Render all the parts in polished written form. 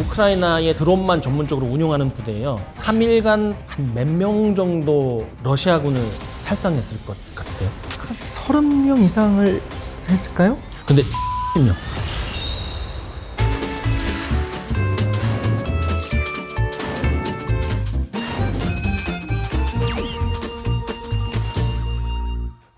우크라이나의 드론만 전문적으로 운용하는 부대예요. 3일간 한 몇 명 정도 러시아군을 살상했을 것 같으세요? 한 30명 이상을 했을까요? 근데 1명.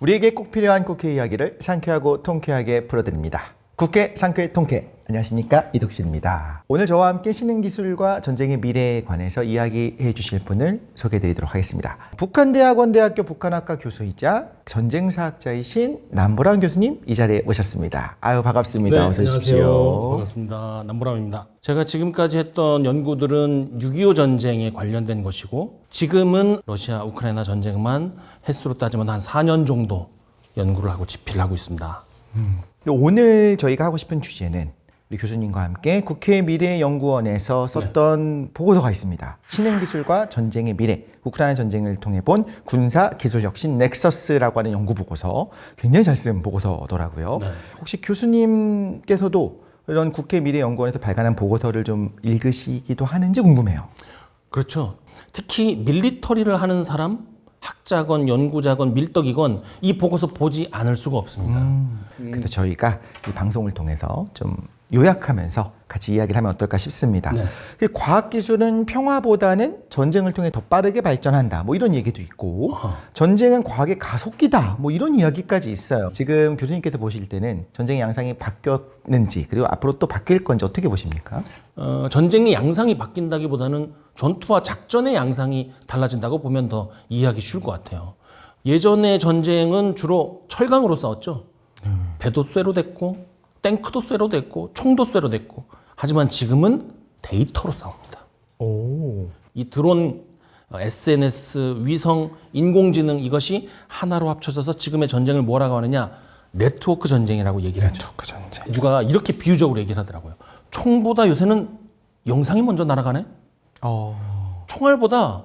우리에게 꼭 필요한 국회 이야기를 상쾌하고 통쾌하게 풀어드립니다. 국회 상쾌 통쾌. 안녕하십니까, 이덕진입니다. 오늘 저와 함께 신흥기술과 전쟁의 미래에 관해서 이야기해 주실 분을 소개해드리도록 하겠습니다. 북한대학원대학교 북한학과 교수이자 전쟁사학자이신 남보람 교수님 이 자리에 오셨습니다. 아유, 반갑습니다. 어서 오십시오. 안녕하세요. 반갑습니다. 남보람입니다. 제가 지금까지 했던 연구들은 6.25 전쟁에 관련된 것이고, 지금은 러시아 우크라이나 전쟁만 횟수로 따지면 한 4년 정도 연구를 하고 집필을 하고 있습니다. 오늘 저희가 하고 싶은 주제는 우리 교수님과 함께 국회 미래연구원에서 썼던 보고서가 있습니다. 신흥기술과 전쟁의 미래, 우크라이나 전쟁을 통해 본 군사기술혁신 넥서스라고 하는 연구보고서. 굉장히 잘 쓴 보고서더라고요. 네. 혹시 교수님께서도 이런 국회 미래연구원에서 발간한 보고서를 좀 읽으시기도 하는지 궁금해요. 그렇죠. 특히 밀리터리를 하는 사람, 학자건 연구자건 밀떡이건 이 보고서 보지 않을 수가 없습니다. 그래서 저희가 이 방송을 통해서 좀 요약하면서 같이 이야기를 하면 어떨까 싶습니다. 네. 과학기술은 평화보다는 전쟁을 통해 더 빠르게 발전한다, 뭐 이런 얘기도 있고, 전쟁은 과학의 가속기다, 뭐 이런 이야기까지 있어요. 지금 교수님께서 보실 때는 전쟁의 양상이 바뀌었는지, 그리고 앞으로 또 바뀔 건지 어떻게 보십니까? 전쟁의 양상이 바뀐다기보다는 전투와 작전의 양상이 달라진다고 보면 더 이해하기 쉬울 것 같아요. 예전의 전쟁은 주로 철강으로 싸웠죠. 배도 쇠로 됐고 탱크도 쇠로 됐고 총도 쇠로 됐고, 하지만 지금은 데이터로 싸웁니다. 이 드론, SNS, 위성, 인공지능, 이것이 하나로 합쳐져서 지금의 전쟁을 뭐라고 하느냐, 네트워크 전쟁이라고 얘기를 하죠. 네트워크 전쟁. 누가 이렇게 비유적으로 얘기를 하더라고요. 총보다 요새는 영상이 먼저 날아가네? 총알보다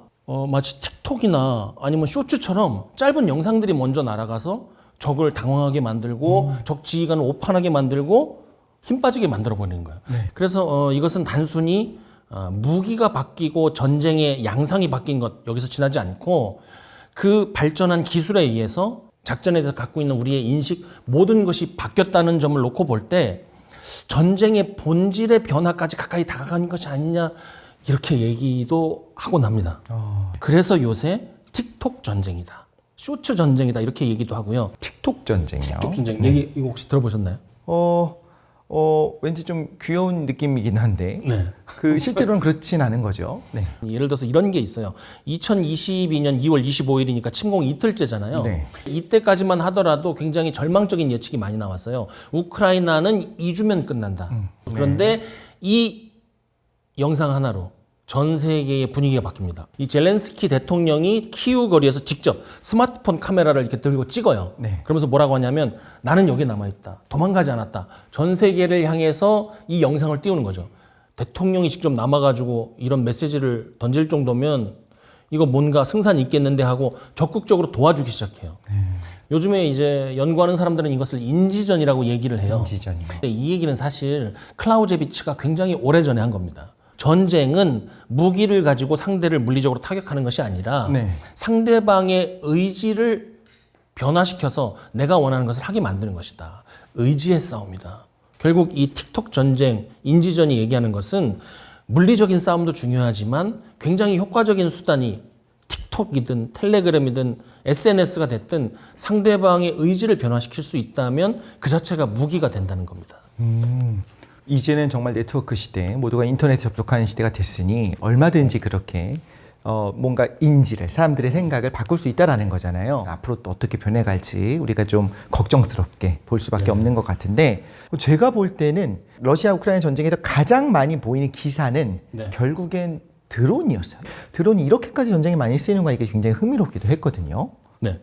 마치 틱톡이나 아니면 쇼츠처럼 짧은 영상들이 먼저 날아가서 적을 당황하게 만들고 적 지휘관을 오판하게 만들고 힘 빠지게 만들어 버리는 거예요. 네. 그래서 이것은 단순히 무기가 바뀌고 전쟁의 양상이 바뀐 것, 여기서 지나지 않고 그 발전한 기술에 의해서 작전에 대해서 갖고 있는 우리의 인식, 모든 것이 바뀌었다는 점을 놓고 볼 때 전쟁의 본질의 변화까지 가까이 다가가는 것이 아니냐, 이렇게 얘기도 하곤 합니다. 그래서 요새 틱톡 전쟁이다, 쇼츠 전쟁이다, 이렇게 얘기도 하고요. 틱톡 전쟁이요. 틱톡 전쟁 얘기 이거 혹시 들어보셨나요? 왠지 좀 귀여운 느낌이긴 한데, 네. 실제로는 그렇진 않은 거죠. 네. 예를 들어서 이런 게 있어요. 2022년 2월 25일이니까 침공 이틀째잖아요. 네. 이때까지만 하더라도 굉장히 절망적인 예측이 많이 나왔어요. 우크라이나는 2주면 끝난다. 그런데 이 영상 하나로 전 세계의 분위기가 바뀝니다. 이 젤렌스키 대통령이 키우 거리에서 직접 스마트폰 카메라를 이렇게 들고 찍어요. 네. 그러면서 뭐라고 하냐면, 나는 여기에 남아있다, 도망가지 않았다. 전 세계를 향해서 이 영상을 띄우는 거죠. 대통령이 직접 남아가지고 이런 메시지를 던질 정도면 이거 뭔가 승산이 있겠는데 하고 적극적으로 도와주기 시작해요. 요즘에 이제 연구하는 사람들은 이것을 인지전이라고 얘기를 해요. 인지전이요. 근데 이 얘기는 사실 클라우제비츠가 굉장히 오래전에 한 겁니다. 전쟁은 무기를 가지고 상대를 물리적으로 타격하는 것이 아니라 네. 상대방의 의지를 변화시켜서 내가 원하는 것을 하게 만드는 것이다. 의지의 싸움이다. 결국 이 틱톡 전쟁, 인지전이 얘기하는 것은 물리적인 싸움도 중요하지만 굉장히 효과적인 수단이 틱톡이든 텔레그램이든 SNS가 됐든 상대방의 의지를 변화시킬 수 있다면 그 자체가 무기가 된다는 겁니다. 이제는 정말 네트워크 시대, 모두가 인터넷에 접속하는 시대가 됐으니 얼마든지 그렇게 뭔가 인지를, 사람들의 생각을 바꿀 수 있다라는 거잖아요. 앞으로 또 어떻게 변해갈지 우리가 좀 걱정스럽게 볼 수밖에 없는 것 같은데, 제가 볼 때는 러시아 우크라이나 전쟁에서 가장 많이 보이는 기사는 결국엔 드론이었어요. 드론이 이렇게까지 전쟁에 많이 쓰이는 거, 이게 굉장히 흥미롭기도 했거든요. 네.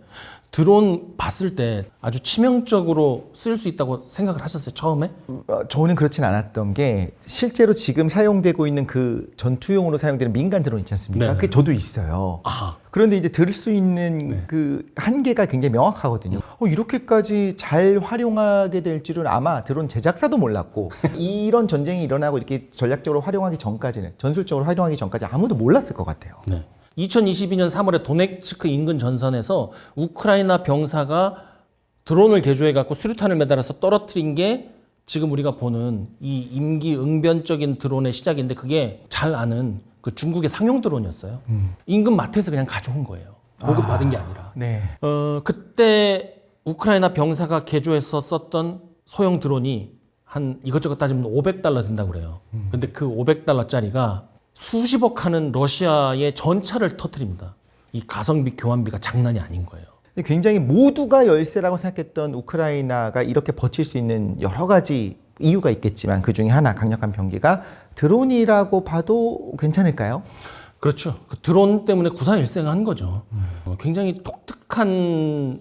드론 봤을 때 아주 치명적으로 쓰일 수 있다고 생각을 하셨어요, 처음에? 저는 그렇진 않았던 게 실제로 지금 사용되고 있는 그 전투용으로 사용되는 민간 드론 있지 않습니까? 네. 그게 저도 있어요. 아, 그런데 이제 들 수 있는 그 한계가 굉장히 명확하거든요. 이렇게까지 잘 활용하게 될 줄은 아마 드론 제작사도 몰랐고 이런 전쟁이 일어나고 이렇게 전략적으로 활용하기 전까지는 전술적으로 활용하기 전까지 아무도 몰랐을 것 같아요. 네. 2022년 3월에 도네츠크 인근 전선에서 우크라이나 병사가 드론을 개조해 갖고 수류탄을 매달아서 떨어뜨린 게 지금 우리가 보는 이 임기응변적인 드론의 시작인데 그게 잘 아는 그 중국의 상용 드론이었어요. 인근 마트에서 그냥 가져온 거예요. 보급받은 게 아니라. 네. 그때 우크라이나 병사가 개조해서 썼던 소형 드론이 한 이것저것 따지면 $500 된다고 그래요. 근데 그 $500짜리가 수십억 하는 러시아의 전차를 터뜨립니다. 이 가성비 교환비가 장난이 아닌 거예요. 굉장히 모두가 열세라고 생각했던 우크라이나가 이렇게 버틸 수 있는 여러 가지 이유가 있겠지만 그 중에 하나 강력한 병기가 드론이라고 봐도 괜찮을까요? 그렇죠. 그 드론 때문에 구사일생한 거죠. 굉장히 독특한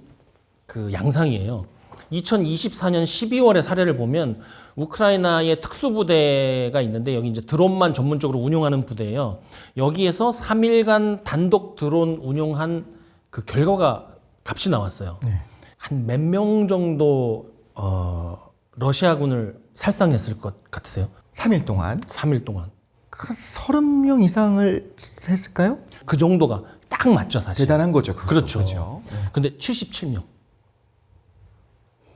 그 양상이에요. 2024년 12월의 사례를 보면 우크라이나의 특수부대가 있는데 여기 이제 드론만 전문적으로 운용하는 부대예요. 여기에서 3일간 단독 드론 운용한 그 결과가 값이 나왔어요. 네. 한 몇 명 정도 러시아군을 살상했을 것 같으세요? 3일 동안 3일 동안. 30명 이상을 했을까요? 그 정도가 딱 맞죠, 사실. 대단한 거죠. 그렇죠. 그죠? 근데 77명.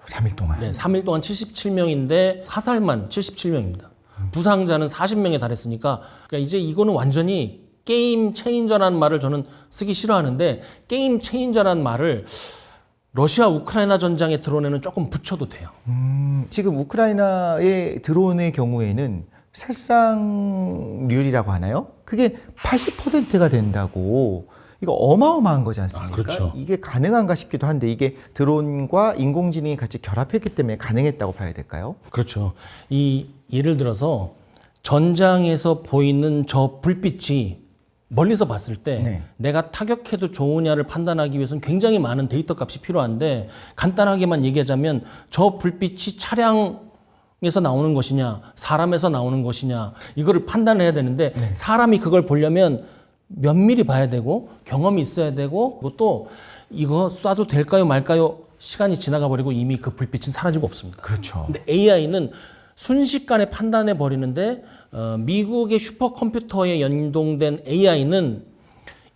3일 동안. 네, 3일 동안 77명인데 사살만 77명입니다. 부상자는 40명에 달했으니까 그러니까 이제 이거는 완전히 게임 체인저라는 말을 저는 쓰기 싫어하는데 게임 체인저라는 말을 러시아 우크라이나 전장의 드론에는 조금 붙여도 돼요. 지금 우크라이나의 드론의 경우에는 살상률이라고 하나요? 그게 80%가 된다고. 이거 어마어마한 거지 않습니까? 그렇죠. 이게 가능한가 싶기도 한데 이게 드론과 인공지능이 같이 결합했기 때문에 가능했다고 봐야 될까요? 그렇죠. 이 예를 들어서 전장에서 보이는 저 불빛이 멀리서 봤을 때 네. 내가 타격해도 좋으냐를 판단하기 위해서는 굉장히 많은 데이터 값이 필요한데 간단하게만 얘기하자면 저 불빛이 차량에서 나오는 것이냐 사람에서 나오는 것이냐 이거를 판단해야 되는데 사람이 그걸 보려면 면밀히 봐야 되고 경험이 있어야 되고 또 이거 쏴도 될까요 말까요 시간이 지나가 버리고 이미 그 불빛은 사라지고 없습니다. 그렇죠. 근데 AI는 순식간에 판단해 버리는데 미국의 슈퍼컴퓨터에 연동된 AI는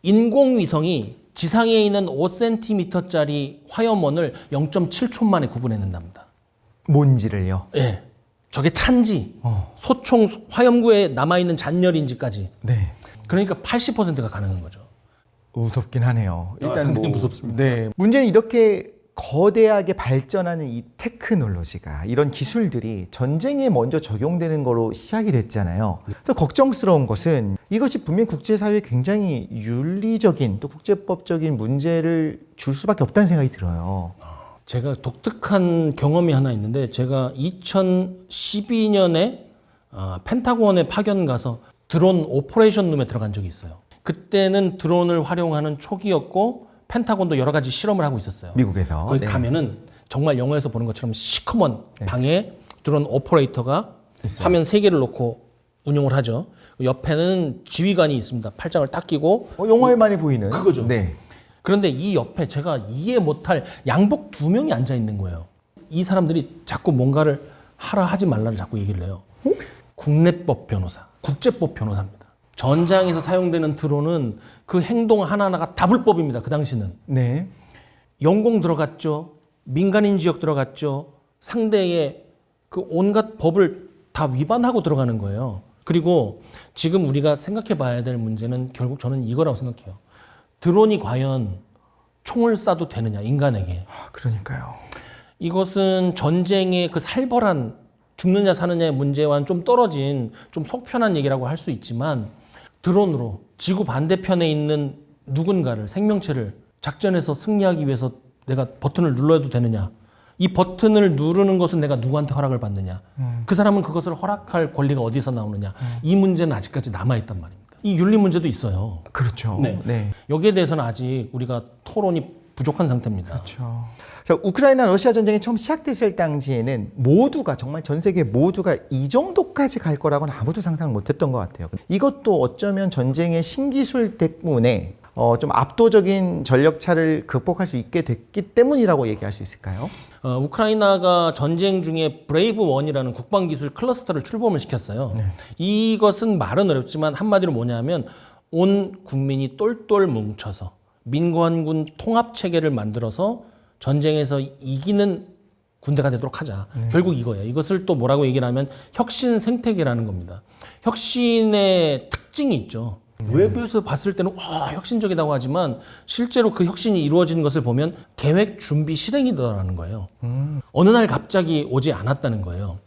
인공위성이 지상에 있는 5cm짜리 화염원을 0.7초 만에 구분해낸답니다. 뭔지를요. 예, 저게 찬지, 소총 화염구에 남아있는 잔열인지까지. 네. 그러니까 80%가 가능한 거죠. 무섭긴 하네요. 상당히 무섭습니다. 네. 문제는 이렇게 거대하게 발전하는 이 테크놀로지가 이런 기술들이 전쟁에 먼저 적용되는 거로 시작이 됐잖아요. 또 걱정스러운 것은 이것이 분명 국제사회에 굉장히 윤리적인 또 국제법적인 문제를 줄 수밖에 없다는 생각이 들어요. 제가 독특한 경험이 하나 있는데 제가 2012년에 펜타곤에 파견 가서 드론 오퍼레이션 룸에 들어간 적이 있어요. 그때는 드론을 활용하는 초기였고 펜타곤도 여러 가지 실험을 하고 있었어요. 미국에서. 거기 네. 가면은 정말 영화에서 보는 것처럼 시커먼 방에 드론 오퍼레이터가 있어요. 화면 3개를 놓고 운용을 하죠. 옆에는 지휘관이 있습니다. 팔짱을 딱 끼고. 영화에 많이 보이는. 그거죠. 네. 그런데 이 옆에 제가 이해 못할 양복 2명이 앉아 있는 거예요. 이 사람들이 자꾸 뭔가를 하라 하지 말라를 자꾸 얘기를 해요. 국내법 변호사, 국제법 변호사입니다. 전장에서 사용되는 드론은 그 행동 하나하나가 다 불법입니다. 그 당시는. 네. 영공 들어갔죠. 민간인 지역 들어갔죠. 상대의 그 온갖 법을 다 위반하고 들어가는 거예요. 그리고 지금 우리가 생각해 봐야 될 문제는 결국 저는 이거라고 생각해요. 드론이 과연 총을 쏴도 되느냐, 인간에게. 그러니까요. 이것은 전쟁의 그 살벌한 죽느냐 사느냐의 문제와는 좀 떨어진 좀 속편한 얘기라고 할 수 있지만 드론으로 지구 반대편에 있는 누군가를 생명체를 작전에서 승리하기 위해서 내가 버튼을 눌러도 되느냐 이 버튼을 누르는 것은 내가 누구한테 허락을 받느냐 그 사람은 그것을 허락할 권리가 어디서 나오느냐 이 문제는 아직까지 남아있단 말입니다. 이 윤리 문제도 있어요. 그렇죠. 네. 여기에 대해서는 아직 우리가 토론이 부족한 상태입니다. 그렇죠. 자, 우크라이나 러시아 전쟁이 처음 시작됐을 당시에는 모두가 정말 전 세계 모두가 이 정도까지 갈 거라고는 아무도 상상 못했던 것 같아요. 이것도 어쩌면 전쟁의 신기술 때문에 좀 압도적인 전력차를 극복할 수 있게 됐기 때문이라고 얘기할 수 있을까요? 우크라이나가 전쟁 중에 브레이브1이라는 국방기술 클러스터를 출범을 시켰어요. 이것은 말은 어렵지만 한마디로 뭐냐면 온 국민이 똘똘 뭉쳐서 민관군 통합체계를 만들어서 전쟁에서 이기는 군대가 되도록 하자. 결국 이거예요. 이것을 또 뭐라고 얘기를 하면 혁신 생태계라는 겁니다. 혁신의 특징이 있죠. 외부에서 봤을 때는 와 혁신적이라고 하지만 실제로 그 혁신이 이루어지는 것을 보면 계획, 준비, 실행이더라는 거예요. 어느 날 갑자기 오지 않았다는 거예요.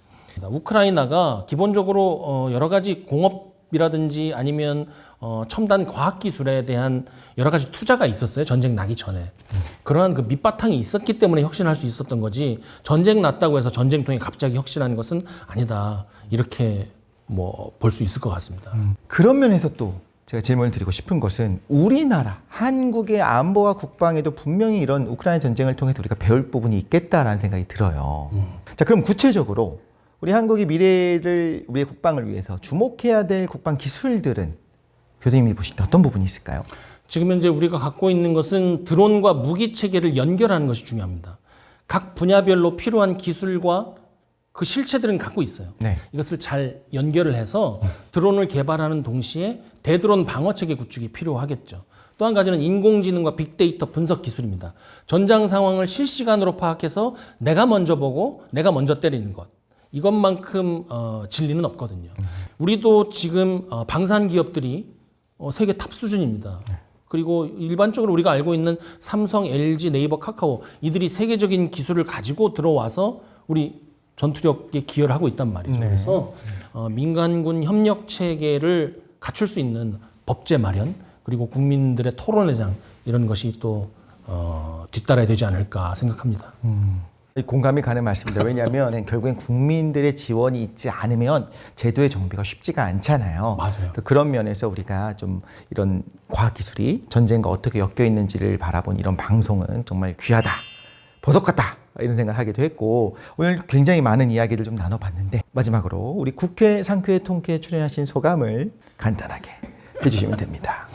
우크라이나가 기본적으로 여러 가지 공업이라든지 아니면 첨단 과학기술에 대한 여러 가지 투자가 있었어요. 전쟁 나기 전에. 그러한 그 밑바탕이 있었기 때문에 혁신할 수 있었던 거지 전쟁 났다고 해서 전쟁통에 갑자기 혁신하는 것은 아니다. 이렇게 뭐 볼 수 있을 것 같습니다. 그런 면에서 또 제가 질문을 드리고 싶은 것은 우리나라, 한국의 안보와 국방에도 분명히 이런 우크라이나 전쟁을 통해서 우리가 배울 부분이 있겠다라는 생각이 들어요. 자, 그럼 구체적으로 우리 한국의 미래를, 우리의 국방을 위해서 주목해야 될 국방 기술들은 교수님이 보실 때 어떤 부분이 있을까요? 지금 현재 우리가 갖고 있는 것은 드론과 무기 체계를 연결하는 것이 중요합니다. 각 분야별로 필요한 기술과 그 실체들은 갖고 있어요. 네. 이것을 잘 연결을 해서 드론을 개발하는 동시에 대드론 방어 체계 구축이 필요하겠죠. 또 한 가지는 인공지능과 빅데이터 분석 기술입니다. 전장 상황을 실시간으로 파악해서 내가 먼저 보고 내가 먼저 때리는 것. 이것만큼 진리는 없거든요. 우리도 지금 방산 기업들이 세계 탑 수준입니다. 그리고 일반적으로 우리가 알고 있는 삼성, LG, 네이버, 카카오 이들이 세계적인 기술을 가지고 들어와서 우리 전투력에 기여를 하고 있단 말이죠. 그래서 민간군 협력 체계를 갖출 수 있는 법제 마련 그리고 국민들의 토론회장 이런 것이 또 뒤따라야 되지 않을까 생각합니다. 공감이 가는 말씀입니다. 왜냐하면 결국엔 국민들의 지원이 있지 않으면 제도의 정비가 쉽지가 않잖아요. 맞아요. 또 그런 면에서 우리가 좀 이런 과학기술이 전쟁과 어떻게 엮여 있는지를 바라본 이런 방송은 정말 귀하다, 보석 같다 이런 생각을 하기도 했고 오늘 굉장히 많은 이야기를 좀 나눠봤는데 마지막으로 우리 국회 상쾌 통쾌에 출연하신 소감을 간단하게 해주시면 됩니다.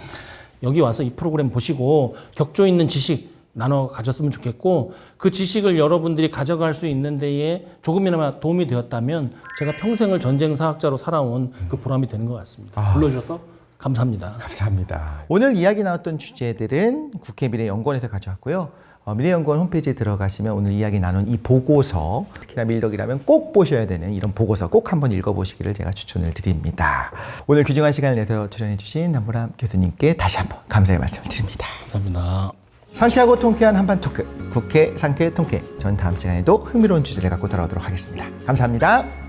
여기 와서 이 프로그램 보시고 격조 있는 지식 나눠 가졌으면 좋겠고 그 지식을 여러분들이 가져갈 수 있는 데에 조금이나마 도움이 되었다면 제가 평생을 전쟁 사학자로 살아온 그 보람이 되는 것 같습니다. 불러주셔서 감사합니다. 감사합니다. 오늘 이야기 나눴던 주제들은 국회 미래연구원에서 가져왔고요. 미래연구원 홈페이지에 들어가시면 오늘 이야기 나눈 이 보고서 특히나 밀덕이라면 꼭 보셔야 되는 이런 보고서 꼭 한번 읽어보시기를 제가 추천을 드립니다. 오늘 귀중한 시간을 내서 출연해 주신 남보람 교수님께 다시 한번 감사의 말씀을 드립니다. 감사합니다. 상쾌하고 통쾌한 한판 토크 국회 상쾌 통쾌 전 다음 시간에도 흥미로운 주제를 갖고 돌아오도록 하겠습니다. 감사합니다.